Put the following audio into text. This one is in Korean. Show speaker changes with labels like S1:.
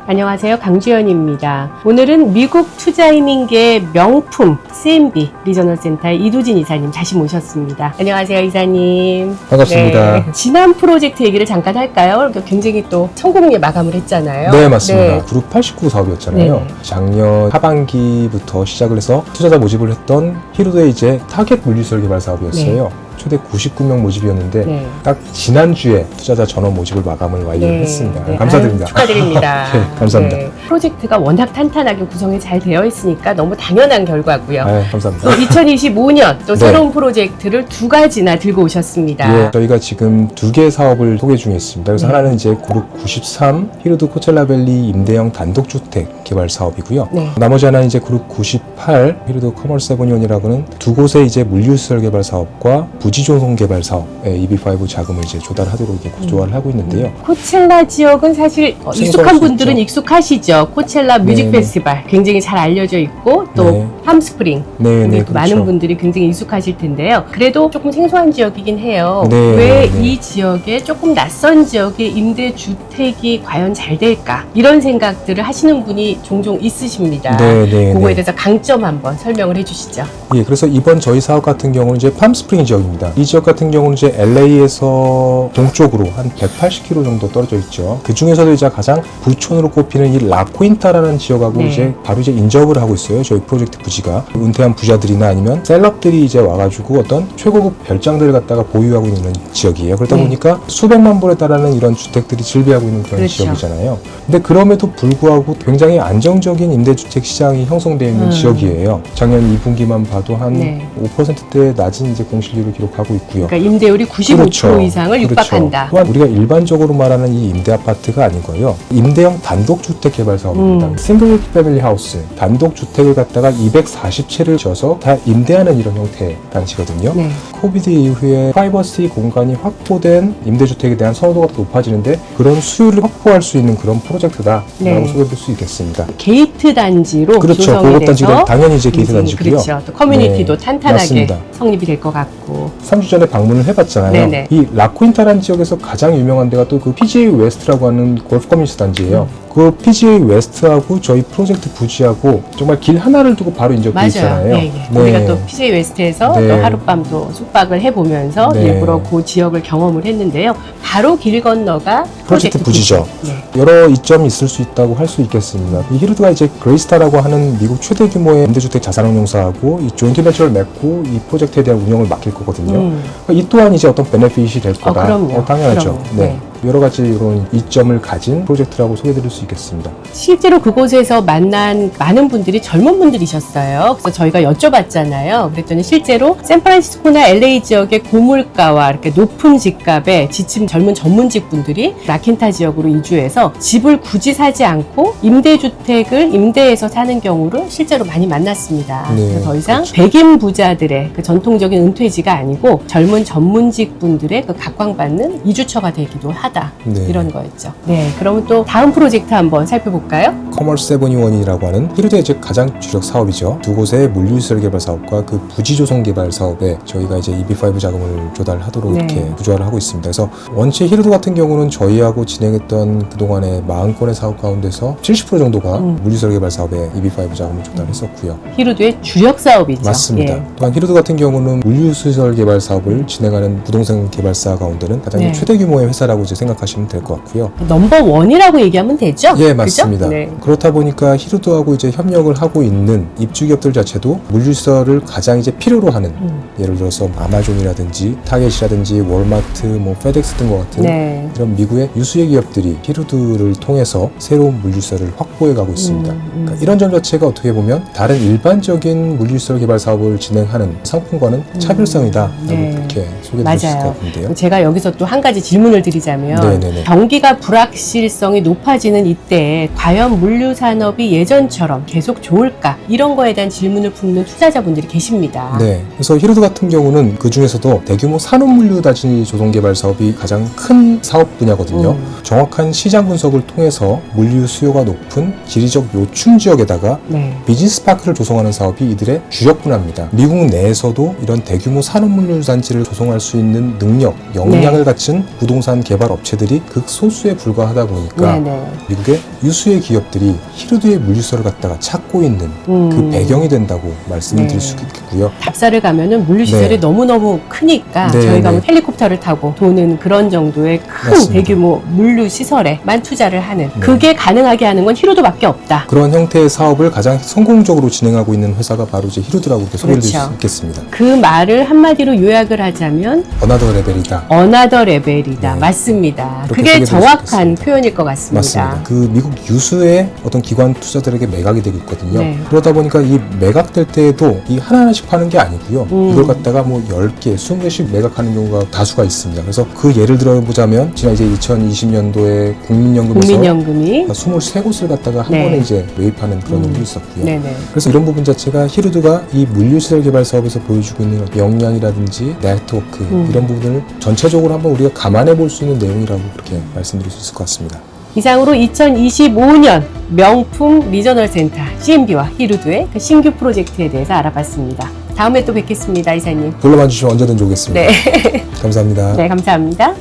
S1: 안녕하세요. 강주연입니다. 오늘은 미국 투자이민계의 명품 CMB 리저널 센터의 이두진 이사님 다시 모셨습니다. 안녕하세요, 이사님.
S2: 반갑습니다.
S1: 네. 지난 프로젝트 얘기를 잠깐 할까요? 굉장히 또 성공리에 마감을 했잖아요.
S2: 네, 맞습니다.
S1: 네.
S2: 그룹 89 사업이었잖아요.
S1: 네네.
S2: 작년 하반기부터 시작을 해서 투자자 모집을 했던 히루드의 이제 타겟 물류시설 개발 사업이었어요. 최대 99명 모집이었는데
S1: 네.
S2: 딱 지난주에 투자자 전원 모집을 마감을 완료했습니다.
S1: 네.
S2: 감사드립니다.
S1: 아유, 축하드립니다.
S2: 네, 감사합니다.
S1: 네. 프로젝트가 워낙 탄탄하게 구성이 잘 되어 있으니까 너무 당연한 결과고요.
S2: 감사합니다.
S1: 또 2025년 또
S2: 네.
S1: 새로운 프로젝트를 두 가지나 들고 오셨습니다.
S2: 예, 저희가 지금 두 개의 사업을 소개 중에 있습니다. 그래서
S1: 네.
S2: 하나는 이제 그룹 93 히루드 코첼라밸리 임대형 단독주택 개발 사업이고요.
S1: 네.
S2: 나머지 하나는 이제 그룹 98 히루드 커머스 에버니온이라고는 두 곳의 이제 물류시설 개발 사업과 부지조성 개발 사업의 EB5 자금을 이제 조달하도록 이렇게 구조화를 하고 있는데요.
S1: 코첼라 지역은 사실 익숙한
S2: 수
S1: 분들은
S2: 있죠.
S1: 익숙하시죠. 코첼라 뮤직
S2: 네.
S1: 페스티벌 굉장히 잘 알려져 있고 또
S2: 네.
S1: 팜스프링
S2: 네, 네,
S1: 또 많은 분들이 굉장히 익숙하실 텐데요. 그래도 조금 생소한 지역이긴 해요.
S2: 네,
S1: 왜
S2: 네.
S1: 이 지역에 조금 낯선 지역에 임대주택이 과연 잘 될까? 이런 생각들을 하시는 분이 종종 있으십니다.
S2: 네, 네,
S1: 그거에
S2: 네.
S1: 대해서 강점 한번 설명을 해주시죠.
S2: 예, 그래서 이번 저희 사업 같은 경우는 이제 팜스프링 지역입니다. 이 지역 같은 경우는 이제 LA에서 동쪽으로 한 180km 정도 떨어져 있죠. 그 중에서도 이제 가장 부촌으로 꼽히는 이 라코인타라는 지역하고
S1: 네.
S2: 이제 바로 이제 인접을 하고 있어요. 저희 프로젝트 부지가 은퇴한 부자들이나 아니면 셀럽들이 이제 와가지고 어떤 최고급 별장들을 갖다가 보유하고 있는 지역이에요. 그러다
S1: 네.
S2: 보니까 수백만 불에 달하는 이런 주택들이 즐비하고 있는 그런
S1: 그렇죠.
S2: 지역이잖아요. 근데 그럼에도 불구하고 굉장히 안정적인 임대주택 시장이 형성되어 있는 지역이에요. 작년 2분기만 봐도 한
S1: 네.
S2: 5%대 낮은 이제 공실률을 기록하고 있고요.
S1: 그러니까 임대율이 95% 이상을 육박한다.
S2: 또한 우리가 일반적으로 말하는 이 임대 아파트가 아니고요. 임대형 단독주택 개발 사업입니다. 싱글 패밀리 하우스, 단독주택을 갖다가 240채를 지어서 다 임대하는 이런 형태의 단지거든요.
S1: 네.
S2: 코비드 이후에 프라이버시 공간이 확보된 임대주택에 대한 선호도가 높아지는데 그런 수요를 확보할 수 있는 그런 프로젝트다라고
S1: 네.
S2: 소개해드릴 수 있겠습니다.
S1: 게이트 단지로
S2: 그렇죠.
S1: 조성이
S2: 고급
S1: 돼서
S2: 단지가 당연히 이제 게이트 단지고요.
S1: 그렇죠. 또 커뮤니티도
S2: 네,
S1: 탄탄하게
S2: 맞습니다.
S1: 성립이 될 것 같고.
S2: 3주 전에 방문을 해봤잖아요.
S1: 네네.
S2: 이 라코인타라는 지역에서 가장 유명한 데가 또 그 PGA 웨스트라고 하는 골프 커뮤니티 단지예요. 그 PGA 웨스트하고 저희 프로젝트 부지하고 정말 길 하나를 두고 바로 인접돼
S1: 맞아요.
S2: 있잖아요.
S1: 예, 예. 우리가 또 PJ 웨스트에서
S2: 네.
S1: 또 하룻밤도 숙박을 해보면서
S2: 네.
S1: 일부러 그 지역을 경험을 했는데요. 바로 길 건너가
S2: 프로젝트 부지죠.
S1: 네.
S2: 여러 이점이 있을 수 있다고 할 수 있겠습니다. 이 히루드가 이제 그레이스타라고 하는 미국 최대 규모의 임대주택 자산운용사하고 이 조인트 벤처를 맺고 이 프로젝트에 대한 운영을 맡길 거거든요. 이 또한 이제 어떤 베네핏이 될 거다.
S1: 그럼요.
S2: 당연하죠.
S1: 그럼요.
S2: 네.
S1: 네.
S2: 여러 가지 이런 이점을 가진 프로젝트라고 소개드릴 수 있겠습니다.
S1: 실제로 그곳에서 만난 많은 분들이 젊은 분들이셨어요. 그래서 저희가 여쭤봤잖아요. 그랬더니 실제로 샌프란시스코나 LA 지역의 고물가와 이렇게 높은 집값에 지친 젊은 전문직 분들이 라켄타 지역으로 이주해서 집을 굳이 사지 않고 임대주택을 임대해서 사는 경우를 실제로 많이 만났습니다.
S2: 네,
S1: 그래서 더 이상
S2: 그렇죠.
S1: 백인 부자들의 그 전통적인 은퇴지가 아니고 젊은 전문직 분들의 그 각광받는 이주처가 되기도 하다.
S2: 네.
S1: 이런 거였죠. 네, 그러면 또 다음 프로젝트 한번 살펴볼까요?
S2: 커머스 에버니원이라고 하는 히루드의 이제 가장 주력 사업이죠. 두 곳의 물류시설 개발 사업과 그 부지조성 개발 사업에 저희가 이제 EB5 자금을 조달하도록
S1: 네.
S2: 이렇게 구조화를 하고 있습니다. 그래서 원체 히루드 같은 경우는 저희하고 진행했던 그동안의 40건의 사업 가운데서 70% 정도가 물류시설 개발 사업에 EB5 자금을 조달했었고요.
S1: 히루드의 주력 사업이죠.
S2: 맞습니다.
S1: 예.
S2: 또한 히루드 같은 경우는 물류시설 개발 사업을 진행하는 부동산 개발사 가운데는 가장
S1: 네.
S2: 최대 규모의 회사라고 이제 생각하시면 될 것 같고요.
S1: 넘버 원이라고 얘기하면 되죠?
S2: 예,
S1: 그죠?
S2: 맞습니다.
S1: 네.
S2: 그렇다 보니까 히루드하고 이제 협력을 하고 있는 입주기업들 자체도 물류시설을 가장 이제 필요로 하는 예를 들어서 아마존이라든지 타겟이라든지 월마트, 뭐 페덱스 등과 같은
S1: 네.
S2: 이런 미국의 유수의 기업들이 히루드를 통해서 새로운 물류시설을 확보해 가고 있습니다. 그러니까 이런 점 자체가 어떻게 보면 다른 일반적인 물류시설 개발 사업을 진행하는 상품과는 차별성이다.
S1: 네.
S2: 이렇게 소개드릴 수 있을
S1: 맞아요.
S2: 것 같은데요.
S1: 제가 여기서 또 한 가지 질문을 드리자면
S2: 네네네.
S1: 경기가 불확실성이 높아지는 이때에 과연 물류 산업이 예전처럼 계속 좋을까? 이런 거에 대한 질문을 품는 투자자분들이 계십니다.
S2: 네. 그래서 히루드 같은 경우는 그 중에서도 대규모 산업물류 단지 조성 개발 사업이 가장 큰 사업 분야거든요. 정확한 시장 분석을 통해서 물류 수요가 높은 지리적 요충 지역에다가
S1: 네.
S2: 비즈니스 파크를 조성하는 사업이 이들의 주력 분야입니다. 미국 내에서도 이런 대규모 산업물류 단지를 조성할 수 있는 능력, 역량을 갖춘 부동산 개발 업체들이 극소수에 불과하다 보니까
S1: 네네.
S2: 미국의 유수의 기업들이 히루드의 물류시설을 갖다가 찾고 있는 그 배경이 된다고 말씀을
S1: 네.
S2: 드릴 수 있겠고요.
S1: 답사를 가면은 물류시설이
S2: 네.
S1: 너무너무 크니까
S2: 네,
S1: 저희가
S2: 네.
S1: 뭐 헬리콥터를 타고 도는 그런 정도의 큰
S2: 맞습니다.
S1: 대규모 물류시설에만 투자를 하는
S2: 네.
S1: 그게 가능하게 하는 건 히루드밖에 없다.
S2: 그런 형태의 사업을 가장 성공적으로 진행하고 있는 회사가 바로 이제 히루드라고 이렇게 소개를 드릴
S1: 그렇죠.
S2: 수 있겠습니다.
S1: 그 말을 한마디로 요약을 하자면
S2: 어나더 레벨이다.
S1: 어나더 레벨이다.
S2: 네.
S1: 맞습니다.
S2: 그렇게
S1: 그게
S2: 소개드릴 수
S1: 정확한
S2: 있겠습니다.
S1: 표현일 것 같습니다.
S2: 맞습니다. 그 미국 유수의 어떤 기관 투자들에게 매각이 되고 있거든요.
S1: 네.
S2: 그러다 보니까 이 매각될 때에도 이 하나하나씩 파는 게 아니고요. 이걸 갖다가 뭐 10개, 20개씩 매각하는 경우가 다수가 있습니다. 그래서 그 예를 들어보자면 지난 이제 2020년도에 국민연금에서
S1: 국민연금이
S2: 23곳을 갖다가 한
S1: 네.
S2: 번에 이제 매입하는 그런 일도 있었고요.
S1: 네네.
S2: 그래서 이런 부분 자체가 히루드가 이 물류시설 개발 사업에서 보여주고 있는 역량이라든지 네트워크 이런 부분을 전체적으로 한번 우리가 감안해 볼 수 있는 내용이라고 그렇게 말씀드릴 수 있을 것 같습니다.
S1: 이상으로 2025년 명품 리저널 센터 CMB와 히루드의 그 신규 프로젝트에 대해서 알아봤습니다. 다음에 또 뵙겠습니다, 이사님.
S2: 불러만 주시면 언제든지 오겠습니다.
S1: 네.
S2: 감사합니다.
S1: 네, 감사합니다.